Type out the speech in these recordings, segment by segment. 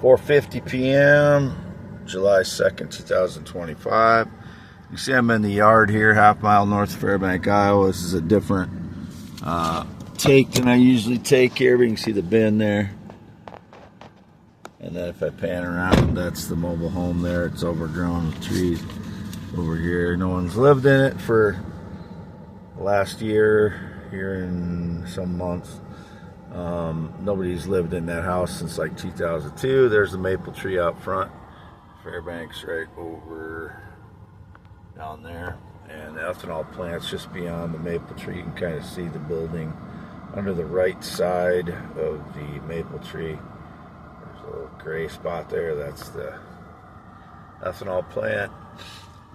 4:50 p.m., July 2nd, 2025. You see I'm in the yard here, half-mile north of Fairbank, Iowa. This is a different take than I usually take here, but you can see the bin there. And then if I pan around, that's the mobile home there. It's overgrown with trees over here. No one's lived in it for the last year in some months. Nobody's lived in that house since like 2002. There's the maple tree out front. Fairbank's right over down there. And the ethanol plant's just beyond the maple tree. You can kind of see the building under the right side of the maple tree. There's a little gray spot there. That's the ethanol plant.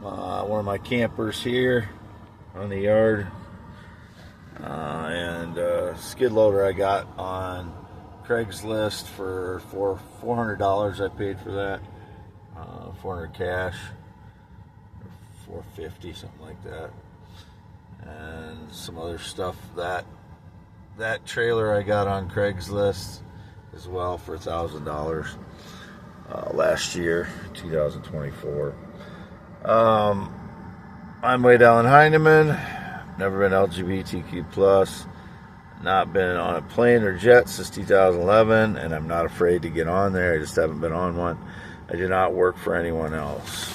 One of my campers here on the yard. And skid loader I got on Craigslist for $400. I paid for that. $400 cash. $450, something like that. And some other stuff. That trailer I got on Craigslist as well for $1,000 last year, 2024. I'm Wade Allen Heineman. Never been LGBTQ+. Not been on a plane or jet since 2011, and I'm not afraid to get on there. I just haven't been on one. I do not work for anyone else.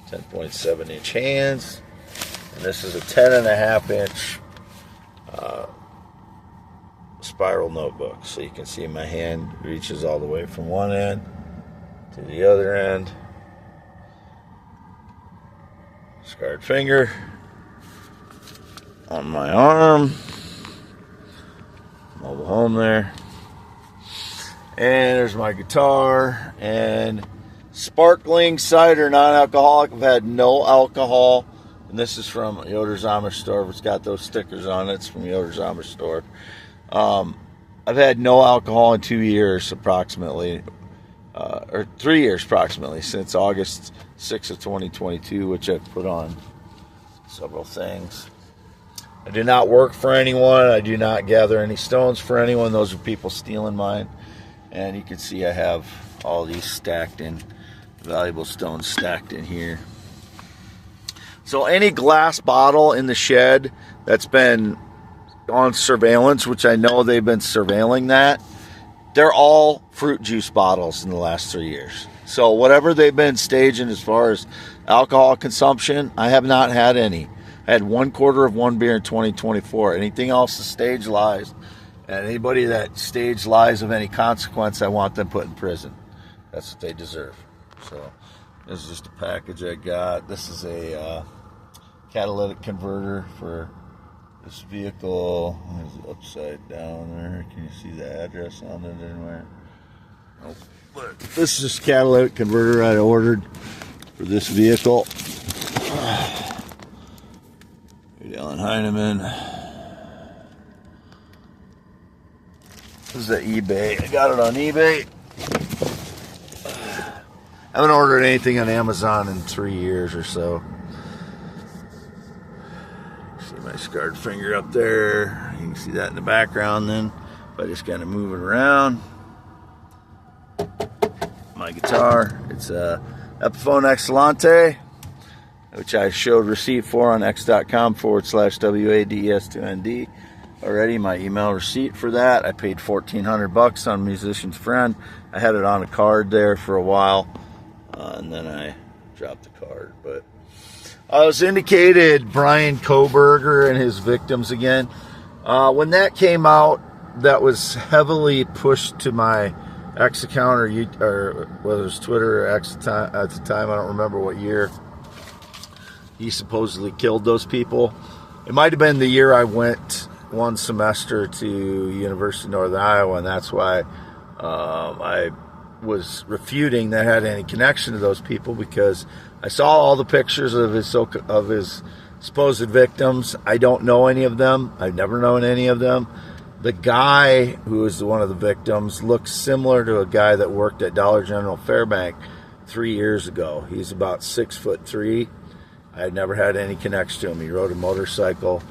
10.7 inch hands, and this is a 10.5 inch spiral notebook. So you can see my hand reaches all the way from one end to the other end. Scarred finger on my arm. Mobile home there. And there's my guitar. And sparkling cider, non-alcoholic. I've had no alcohol. And this is from Yoders Amish store. It's got those stickers on it. It's from Yoders Amish store. I've had no alcohol in 2 years approximately. Or 3 years approximately, since August 6th of 2022, which I've put on several things. I do not work for anyone. I do not gather any stones for anyone. Those are people stealing mine. And you can see I have all these stacked in, valuable stones stacked in here. So any glass bottle in the shed that's been on surveillance, which I know they've been surveilling that, they're all fruit juice bottles in the last 3 years. So whatever they've been staging as far as alcohol consumption, I have not had any. I had 1/4 of one beer in 2024. Anything else is staged lies. And anybody that staged lies of any consequence, I want them put in prison. That's what they deserve. So this is just a package I got. This is a catalytic converter for this vehicle. Is upside down there. Can you see the address on it anywhere? Nope. But this is just catalytic converter I ordered for this vehicle. Alan Heineman. This is the eBay. I got it on eBay. I haven't ordered anything on Amazon in 3 years or so. See my scarred finger up there. You can see that in the background then. If I just kind of move it around. My guitar. It's a Epiphone Excelente, which I showed receipt for on x.com/WADES2ND. Already my email receipt for that. I paid $1,400 on Musician's Friend. I had it on a card there for a while, and then I dropped the card. But I was indicated Brian Koberger and his victims again. When that came out, that was heavily pushed to my X account or whether it was Twitter or X at the time. I don't remember what year he supposedly killed those people. It might have been the year I went one semester to University of Northern Iowa, and that's why I was refuting that had any connection to those people, because I saw all the pictures of his supposed victims. I don't know any of them. I've never known any of them. The guy who is one of the victims looks similar to a guy that worked at Dollar General Fairbank 3 years ago. He's about 6'3". I had never had any connection to him. He rode a motorcycle.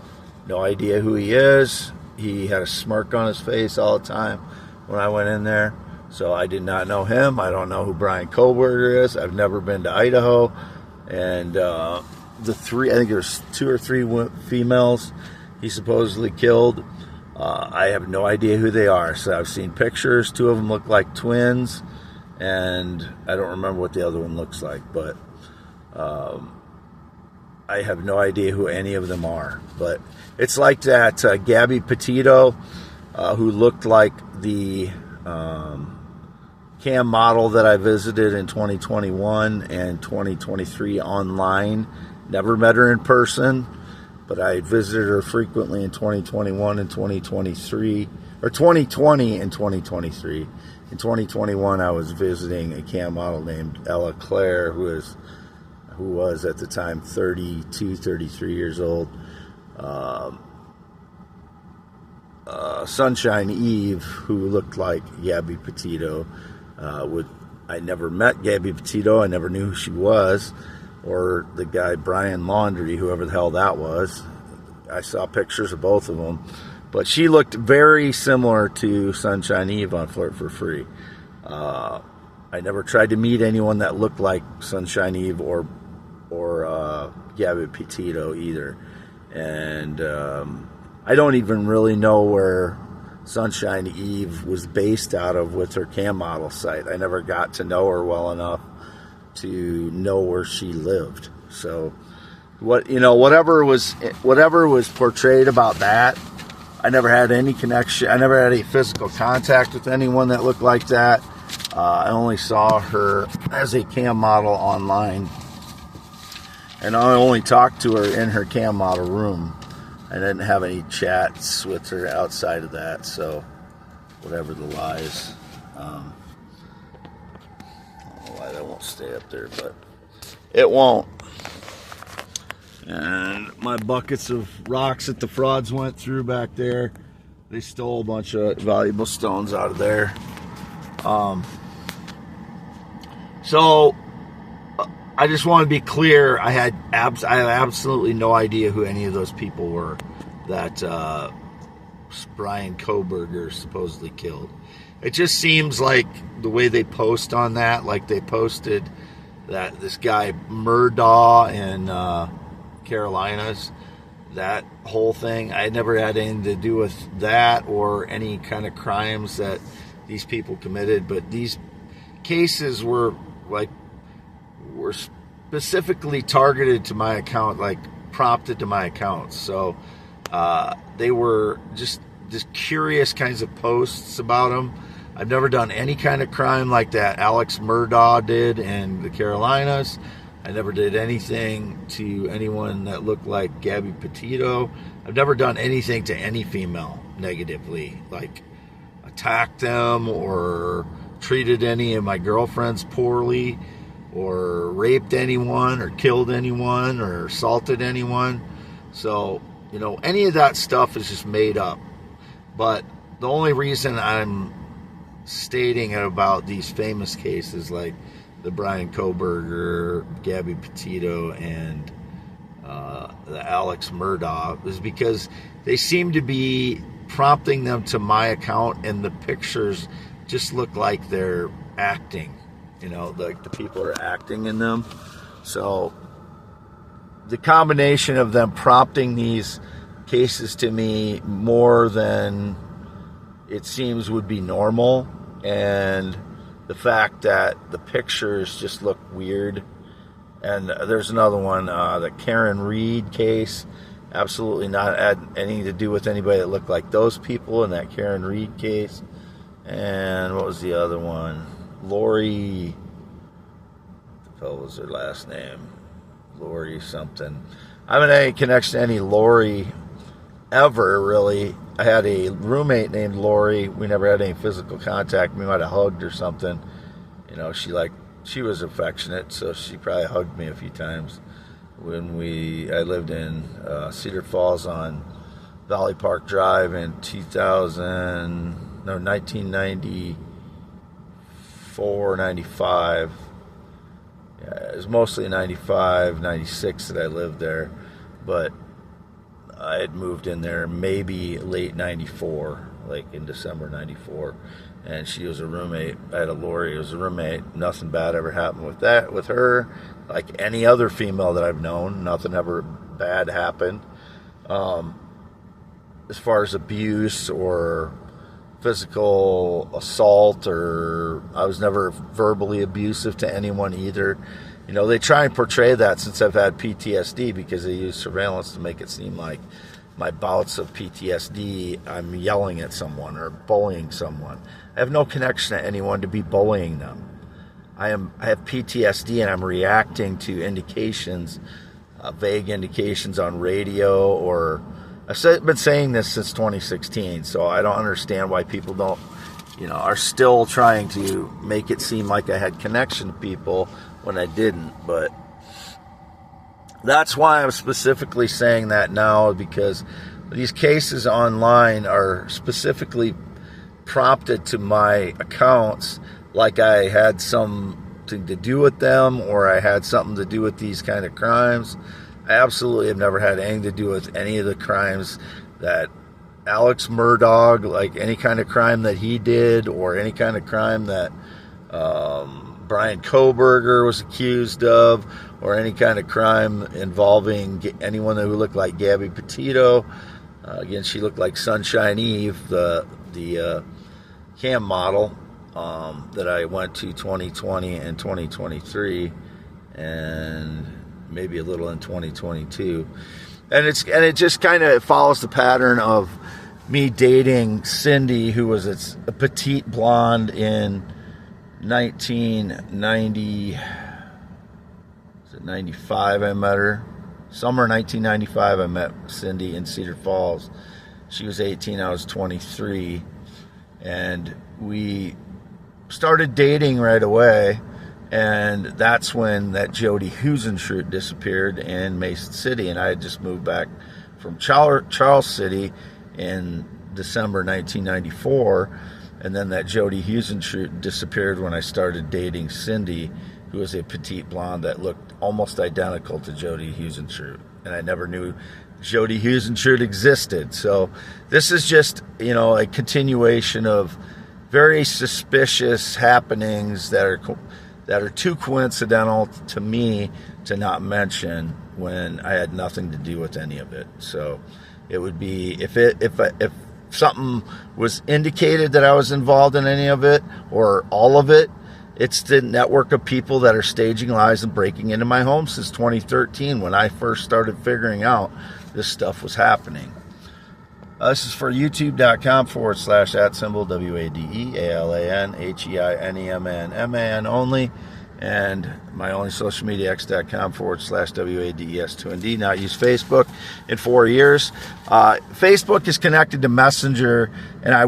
No idea who he is. He had a smirk on his face all the time. when I went in there. So I did not know him. I don't know who Brian Koberger is. I've never been to Idaho. And I think there's 2 or 3 females he supposedly killed. I have no idea who they are. So I've seen pictures. 2 of them look like twins. And I don't remember what the other one looks like. But I have no idea who any of them are. But it's like that Gabby Petito, who looked like the cam model that I visited in 2021 and 2023 online. Never met her in person, but I visited her frequently in 2021 and 2023, or 2020 and 2023. In 2021, I was visiting a cam model named Ella Claire, who was at the time 32, 33 years old. Sunshine Eve, who looked like Gabby Petito. I never met Gabby Petito. I never knew who she was. Or the guy Brian Laundrie, whoever the hell that was. I saw pictures of both of them. But she looked very similar to Sunshine Eve on Flirt for Free. I never tried to meet anyone that looked like Sunshine Eve or Gabby Petito either. And I don't even really know where Sunshine Eve was based out of with her cam model site. I never got to know her well enough to know where she lived. So whatever was portrayed about that, I never had any connection. I never had any physical contact with anyone that looked like that. I only saw her as a cam model online, and I only talked to her in her cam model room. I didn't have any chats with her outside of that, so whatever the lies. I don't know why that won't stay up there, but it won't. And my buckets of rocks that the frauds went through back there, they stole a bunch of valuable stones out of there. So I just want to be clear. I have absolutely no idea who any of those people were that Brian Koberger supposedly killed. It just seems like the way they post on that, like they posted that this guy Murdaugh in Carolinas, that whole thing. I never had anything to do with that or any kind of crimes that these people committed, but these cases were specifically targeted to my account, like prompted to my account. So they were just curious kinds of posts about them. I've never done any kind of crime like that Alex Murdaugh did in the Carolinas. I never did anything to anyone that looked like Gabby Petito. I've never done anything to any female negatively, like attacked them or treated any of my girlfriends poorly or raped anyone or killed anyone or assaulted anyone. So, any of that stuff is just made up. But the only reason I'm stating about these famous cases like the Brian Koberger, Gabby Petito, and the Alex Murdaugh is because they seem to be prompting them to my account, and the pictures just look like they're acting. Like the people are acting in them. So the combination of them prompting these cases to me more than it seems would be normal, and the fact that the pictures just look weird. And there's another one, the Karen Reed case. Absolutely not had anything to do with anybody that looked like those people in that Karen Reed case. And what was the other one? Lori, what the hell was her last name? Lori something. I haven't had any connection to any Lori ever, really. I had a roommate named Lori. We never had any physical contact. We might have hugged or something. She was affectionate, so she probably hugged me a few times. When I lived in Cedar Falls on Valley Park Drive in 1994, 95. Yeah, it was mostly 95, 96 that I lived there. But I had moved in there maybe late 94, like in December 94. And she was a roommate. I had a Lori who was a roommate. Nothing bad ever happened with her. Like any other female that I've known, nothing ever bad happened. As far as abuse or physical assault, or I was never verbally abusive to anyone either. You know, they try and portray that since I've had PTSD, because they use surveillance to make it seem like my bouts of PTSD, I'm yelling at someone or bullying someone. I have no connection to anyone to be bullying them. I have PTSD, and I'm reacting to indications, vague indications on radio, or I've been saying this since 2016, so I don't understand why people don't, are still trying to make it seem like I had connection to people when I didn't. But that's why I'm specifically saying that now, because these cases online are specifically prompted to my accounts like I had something to do with them, or I had something to do with these kind of crimes. I absolutely have never had anything to do with any of the crimes that Alex Murdaugh, like any kind of crime that he did, or any kind of crime that Brian Kohberger was accused of, or any kind of crime involving anyone who looked like Gabby Petito. Again, she looked like Sunshine Eve, the cam model that I went to 2020 and 2023, and maybe a little in 2022. And it just kind of follows the pattern of me dating Cindy, who was a petite blonde in 1990. 95 I met her. Summer 1995 I met Cindy in Cedar Falls. She was 18, I was 23. And we started dating right away. And that's when that Jody Husenschroot disappeared in Mason City. And I had just moved back from Charles City in December 1994. And then that Jody Husenschroot disappeared when I started dating Cindy, who was a petite blonde that looked almost identical to Jody Husenschroot. And I never knew Jody Husenschroot existed. So this is just, a continuation of very suspicious happenings that are too coincidental to me to not mention when I had nothing to do with any of it. So it would be, if something was indicated that I was involved in any of it or all of it, it's the network of people that are staging lies and breaking into my home since 2013, when I first started figuring out this stuff was happening. This is for youtube.com/@WADEALANHEINEMAN MAN and my only social media, x.com/WADES2ND. Not used Facebook in 4 years. Facebook is connected to Messenger, and I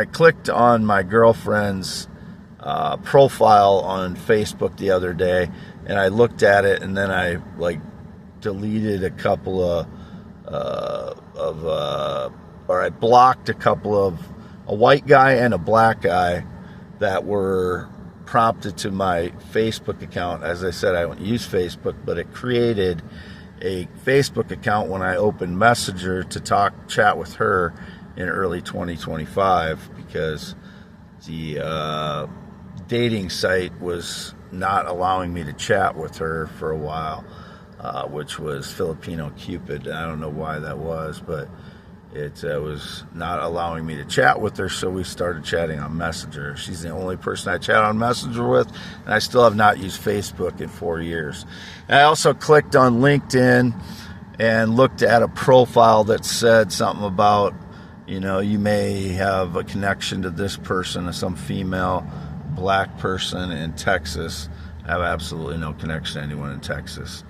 clicked on my girlfriend's profile on Facebook the other day, and I looked at it, and then I deleted a couple or I blocked a couple of a white guy and a black guy that were prompted to my Facebook account. As I said, I don't use Facebook, but it created a Facebook account when I opened Messenger to chat with her in early 2025, because the dating site was not allowing me to chat with her for a while, which was Filipino Cupid. I don't know why that was, but it was not allowing me to chat with her, so we started chatting on Messenger. She's the only person I chat on Messenger with, and I still have not used Facebook in 4 years. And I also clicked on LinkedIn and looked at a profile that said something about, you may have a connection to this person, some female black person in Texas. I have absolutely no connection to anyone in Texas.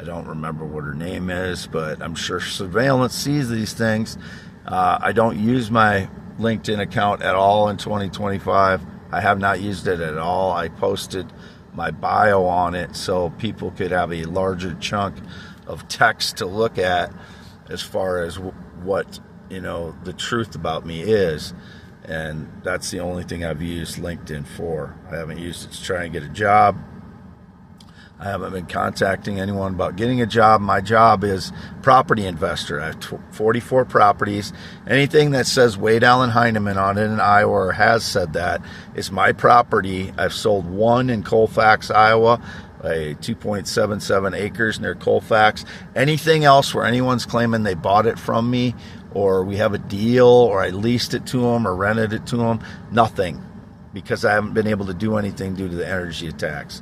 I don't remember what her name is, but I'm sure surveillance sees these things. I don't use my LinkedIn account at all in 2025. I have not used it at all. I posted my bio on it so people could have a larger chunk of text to look at as far as what, the truth about me is. And that's the only thing I've used LinkedIn for. I haven't used it to try and get a job. I haven't been contacting anyone about getting a job. My job is property investor. I have 44 properties. Anything that says Wade Allen Heineman on it in Iowa or has said that is my property. I've sold one in Colfax, Iowa, a 2.77 acres near Colfax. Anything else where anyone's claiming they bought it from me, or we have a deal, or I leased it to them or rented it to them, nothing, because I haven't been able to do anything due to the energy attacks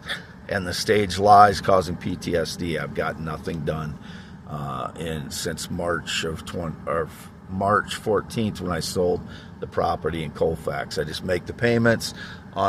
and the staged lies causing PTSD. I've got nothing done since March 14th when I sold the property in Colfax. I just make the payments on